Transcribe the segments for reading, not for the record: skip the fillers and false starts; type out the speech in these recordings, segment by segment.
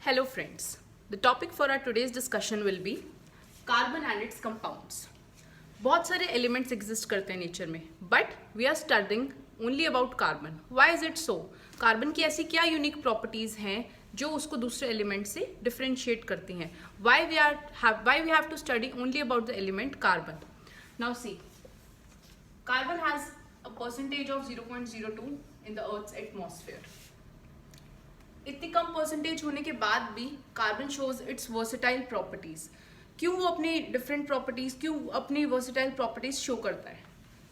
Hello friends, the topic for our today's discussion will be carbon and its compounds. बहुत सारे elements exist करते हैं nature में, but we are studying only about carbon. Why is it so? Carbon की ऐसी क्या unique properties हैं जो उसको दूसरे एलिमेंट से डिफ्रेंशिएट करती हैं? Why we have to study only about the element carbon? Now see, carbon has a percentage of 0.02 in the Earth's atmosphere. इतनी कम परसेंटेज होने के बाद भी carbon shows it's versatile properties. क्यों वो अपनी डिफरेंट प्रॉपर्टीज, क्यों अपनी वर्सेटाइल प्रॉपर्टीज शो करता है?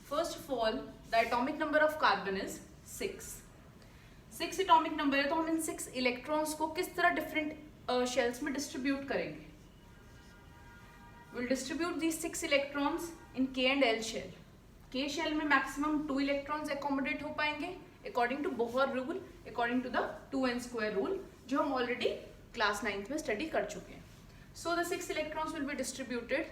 First of all, the atomic number of carbon is 6 atomic number है, तो हम इन 6 इलेक्ट्रॉन्स को किस तरह डिफरेंट शेल्स में डिस्ट्रीब्यूट करेंगे? Will distribute these 6 electrons in K and L shell. K shell में मैक्सिमम 2 इलेक्ट्रॉन्स एकोमोडेट हो पाएंगे according to Bohr rule, according to the 2n² rule, जो हम ऑलरेडी क्लास 9th में स्टडी कर चुके हैं. So the 6 electrons will be distributed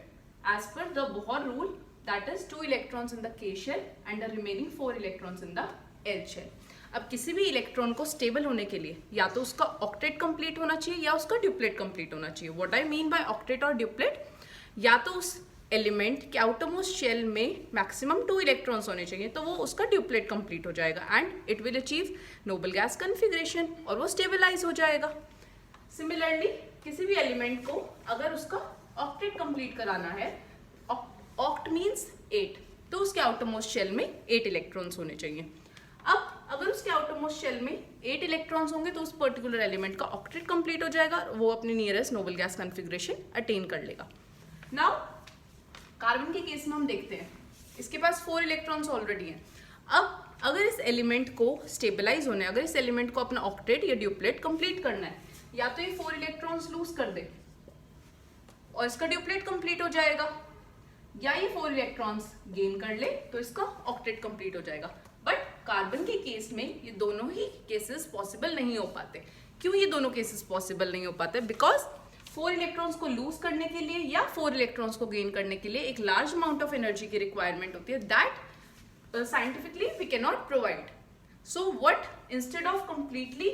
as per the Bohr rule, that is 2 electrons in the K shell and the remaining 4 electrons in the L shell. अब किसी भी electron को stable होने के लिए या तो उसका ऑक्टेट कंप्लीट होना चाहिए या उसका ड्यूप्लेट कंप्लीट होना चाहिए. What I mean by octet और ड्यूप्लेट, या तो उस एलिमेंट के आउटरमोस्ट शेल में मैक्सिमम 2 इलेक्ट्रॉन्स होने चाहिए, तो वो उसका ड्यूप्लेट कंप्लीट हो जाएगा and it will achieve noble gas configuration और वो स्टेबलाइज हो जाएगा. सिमिलरली किसी भी एलिमेंट को अगर उसका ऑक्टेट कंप्लीट कराना है, ऑक्ट मीन्स 8, तो उसके आउटरमोस्ट शेल में 8 इलेक्ट्रॉन्स होने चाहिए. अब अगर उसके आउटरमोस्ट शेल में 8 इलेक्ट्रॉन्स होंगे तो उस पर्टिकुलर एलिमेंट का ऑक्टेट कंप्लीट हो जाएगा, वो अपनी nearest noble gas configuration attain कर लेगा. नाउ कार्बन के केस में हम देखते हैं, इसके पास 4 इलेक्ट्रॉन्स ऑलरेडी हैं. अब अगर इस एलिमेंट को स्टेबलाइज होना है, अगर इस एलिमेंट को अपना ऑक्टेट या ड्यूप्लेट कंप्लीट करना है, या तो ये 4 इलेक्ट्रॉन्स लूज कर दे और इसका ड्यूप्लेट कंप्लीट हो जाएगा, या ये 4 इलेक्ट्रॉन्स गेन कर ले तो इसका ऑक्टेट कंप्लीट हो जाएगा. बट कार्बन के केस में ये दोनों ही केसेस पॉसिबल नहीं हो पाते. क्यों ये दोनों केसेस पॉसिबल नहीं हो पाते? बिकॉज 4 इलेक्ट्रॉन्स को लूज करने के लिए या 4 इलेक्ट्रॉन्स को गेन करने के लिए एक लार्ज अमाउंट ऑफ एनर्जी की रिक्वायरमेंट होती है, that scientifically we can not provide. So what, instead of completely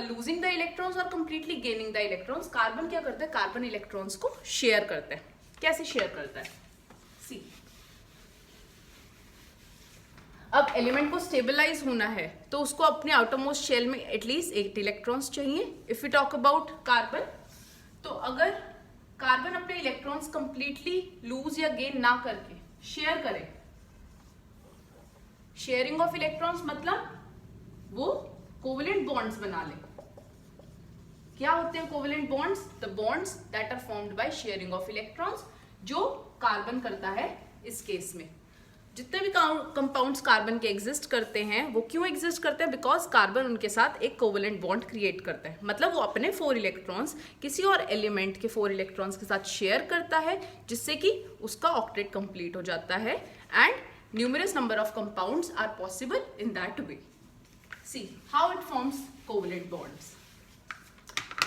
losing the electrons और completely gaining the electrons, carbon क्या करता है? कार्बन इलेक्ट्रॉन्स को शेयर करता है. कैसे शेयर करता है? सी, अब एलिमेंट को स्टेबलाइज होना है तो उसको अपने आउटरमोस्ट शेल में एटलीस्ट 8 इलेक्ट्रॉन्स चाहिए. If you talk about carbon, तो अगर कार्बन अपने इलेक्ट्रॉन्स कंप्लीटली लूज या गेन ना करके शेयर करे, शेयरिंग ऑफ इलेक्ट्रॉन्स मतलब वो कोवेलेंट बॉन्ड्स बना ले. क्या होते हैं covalent bonds? The bonds that are formed by sharing of electrons, जो कार्बन करता है. इस केस में जितने भी कंपाउंड्स कार्बन के एग्जिस्ट करते हैं, वो क्यों एग्जिस्ट करते हैं? बिकॉज कार्बन उनके साथ एक कोवेलेंट बॉन्ड क्रिएट करता है. मतलब वो अपने 4 इलेक्ट्रॉन्स किसी और एलिमेंट के 4 इलेक्ट्रॉन्स के साथ शेयर करता है, जिससे कि उसका ऑक्टेट कंप्लीट हो जाता है and numerous number of compounds are possible in that way. See how it forms covalent bonds.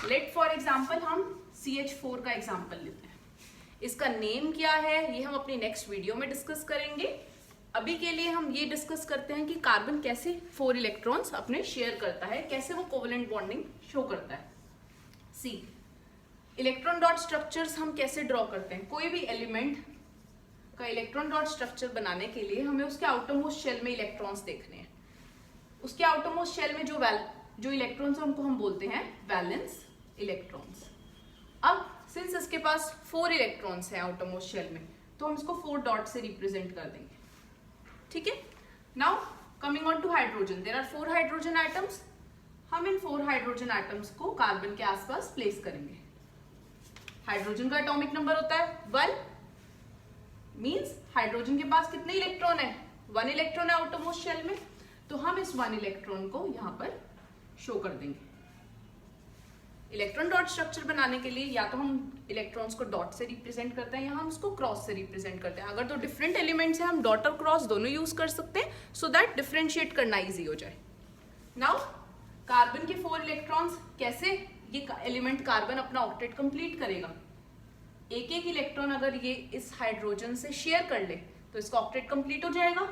Let for example हम CH4 का एग्जाम्पल लेते हैं. इसका नेम क्या है ये हम अपनी नेक्स्ट वीडियो में डिस्कस करेंगे. अभी के लिए हम ये डिस्कस करते हैं कि कार्बन कैसे 4 इलेक्ट्रॉन्स अपने शेयर करता है, कैसे वो कोवेलेंट बॉन्डिंग शो करता है. सी, इलेक्ट्रॉन डॉट स्ट्रक्चर्स हम कैसे ड्रॉ करते हैं? कोई भी एलिमेंट का इलेक्ट्रॉन डॉट स्ट्रक्चर बनाने के लिए हमें उसके आउटरमोस्ट शेल में इलेक्ट्रॉन्स देखने हैं. उसके आउटरमोस्ट शेल में जो इलेक्ट्रॉन्स हैं उनको हम बोलते हैं वैलेंस इलेक्ट्रॉन्स. अब सिंस इसके पास 4 इलेक्ट्रॉन्स हैं आउटरमोस्ट शेल में, तो हम इसको 4 डॉट से रिप्रेजेंट कर देंगे. ठीक है. Now coming on to hydrogen, there are 4 hydrogen atoms. हम इन 4 हाइड्रोजन एटम्स को कार्बन के आसपास प्लेस करेंगे. हाइड्रोजन का एटॉमिक नंबर होता है 1, मींस हाइड्रोजन के पास कितने इलेक्ट्रॉन है? 1 इलेक्ट्रॉन है आउटरमोस्ट शेल में, तो हम इस 1 इलेक्ट्रॉन को यहां पर शो कर देंगे. इलेक्ट्रॉन डॉट स्ट्रक्चर बनाने के लिए या तो हम इलेक्ट्रॉन्स को डॉट से रिप्रेजेंट करते हैं या हम उसको क्रॉस से रिप्रेजेंट करते हैं. अगर तो डिफरेंट एलिमेंट्स हैं हम डॉट और क्रॉस दोनों यूज कर सकते हैं, सो दैट डिफरेंशिएट करना इजी हो जाए. नाउ कार्बन के 4 इलेक्ट्रॉन्स, कैसे ये एलिमेंट कार्बन अपना ऑक्टेट कंप्लीट करेगा? एक एक इलेक्ट्रॉन अगर ये इस हाइड्रोजन से शेयर कर ले तो इसका ऑक्टेट कंप्लीट हो जाएगा.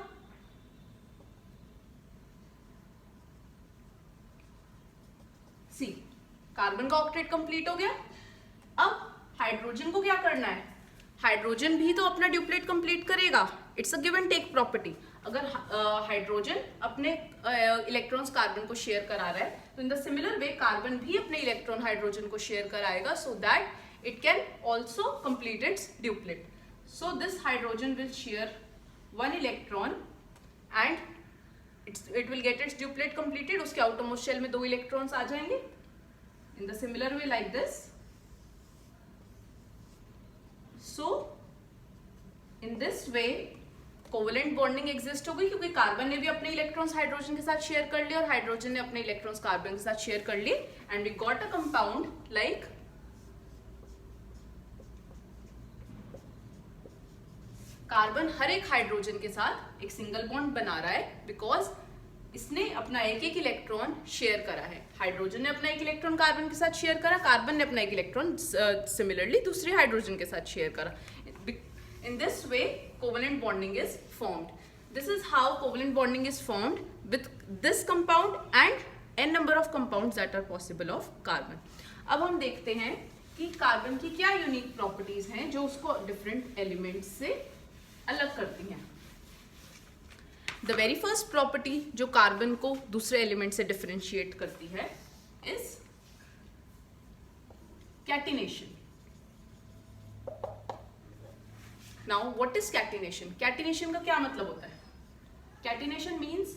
सी, कार्बन का ऑक्टेट कंप्लीट हो गया। अब हाइड्रोजन को क्या करना है, हाइड्रोजन भी तो अपना ड्यूप्लेट कंप्लीट करेगा, it's a give and take property. अगर हाइड्रोजन अपने इलेक्ट्रॉन्स कार्बन को शेयर करा रहा है, तो in the similar way carbon भी अपने इलेक्ट्रॉन हाइड्रोजन को शेयर कराएगा, so that it can also complete its duplet. So this hydrogen will share one electron and it will get its duplet completed. उसके outermost shell में 2 electrons आ जाएंगे in the similar way like this. So in this way covalent bonding exist हो गई, क्योंकि carbon ने भी अपने इलेक्ट्रॉन्स हाइड्रोजन के साथ शेयर कर लिए और हाइड्रोजन ने अपने इलेक्ट्रॉन्स कार्बन के साथ शेयर कर लिए, and we got a compound like carbon हर एक हाइड्रोजन के साथ एक सिंगल बॉन्ड बना रहा है, बिकॉज इसने अपना एक एक इलेक्ट्रॉन शेयर करा है। हाइड्रोजन ने अपना एक इलेक्ट्रॉन कार्बन के साथ शेयर करा, कार्बन ने अपना एक इलेक्ट्रॉन सिमिलरली दूसरे हाइड्रोजन के साथ शेयर करा। In this way, covalent bonding is formed. This is how covalent bonding is formed with this compound and n number of compounds that are possible of carbon. अब हम देखते हैं कि carbon की क्या यूनिक प्रॉपर्टीज हैं जो उसको डिफरेंट एलिमेंट्स से अलग करती हैं। The very first property जो कार्बन को दूसरे एलिमेंट से डिफरेंशिएट करती है is catenation. Now, what is catenation? Catenation का क्या मतलब होता है? Catenation means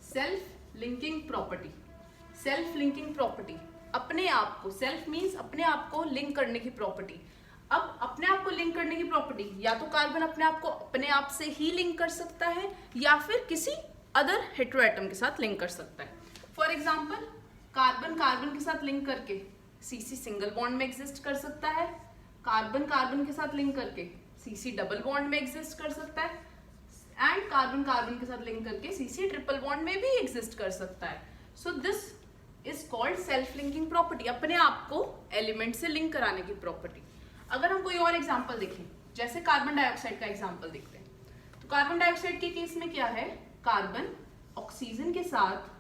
self-linking property. Self-linking property, अपने आप को, self means अपने आप को लिंक करने की प्रॉपर्टी। अब अपने आप को लिंक करने की प्रॉपर्टी, या तो कार्बन अपने आप को अपने आप से ही लिंक कर सकता है या फिर किसी अदर हेटेरोएटम के साथ लिंक कर सकता है। फॉर एग्जाम्पल, कार्बन कार्बन के साथ लिंक करके सीसी सिंगल बॉन्ड में एग्जिस्ट कर सकता है, कार्बन कार्बन के साथ लिंक करके सीसी डबल बॉन्ड में एग्जिस्ट कर सकता है, एंड कार्बन कार्बन के साथ लिंक करके सीसी ट्रिपल बॉन्ड में भी एग्जिस्ट कर सकता है। So this is called self linking property, अपने आप को एलिमेंट से लिंक कराने की प्रॉपर्टी। अगर हम कोई और एग्जाम्पल देखें, जैसे कार्बन डाइऑक्साइड का एग्जाम्पल देखते हैं, तो कार्बन डाइऑक्साइड के केस में क्या है, कार्बन ऑक्सीजन के साथ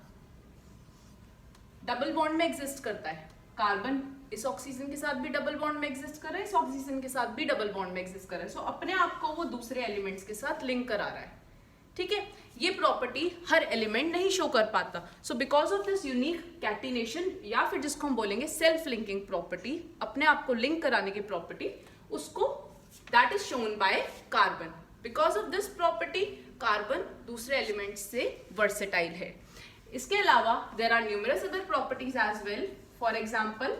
डबल बॉन्ड में एग्जिस्ट करता है। कार्बन इस ऑक्सीजन के साथ भी डबल बॉन्ड में एग्जिस्ट कर रहा है, इस ऑक्सीजन के साथ भी डबल बॉन्ड में एग्जिस्ट कर रहा है। सो अपने आप को वो दूसरे एलिमेंट्स के साथ लिंक करा रहा है। ठीक है, ये प्रॉपर्टी हर एलिमेंट नहीं शो कर पाता। So because of this unique catenation, या फिर जिसको हम बोलेंगे सेल्फ लिंकिंग प्रॉपर्टी, अपने आप को लिंक कराने की प्रॉपर्टी, उसको that is shown by carbon. Because of this property carbon दूसरे एलिमेंट्स से वर्सेटाइल है। इसके अलावा there are numerous other properties as well. For example,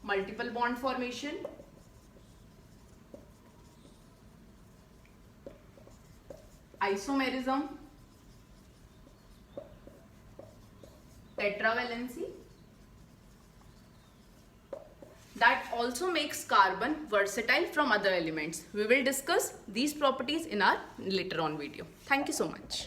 multiple bond formation, isomerism, tetravalency, that also makes carbon versatile from other elements. We will discuss these properties in our later on video. Thank you so much.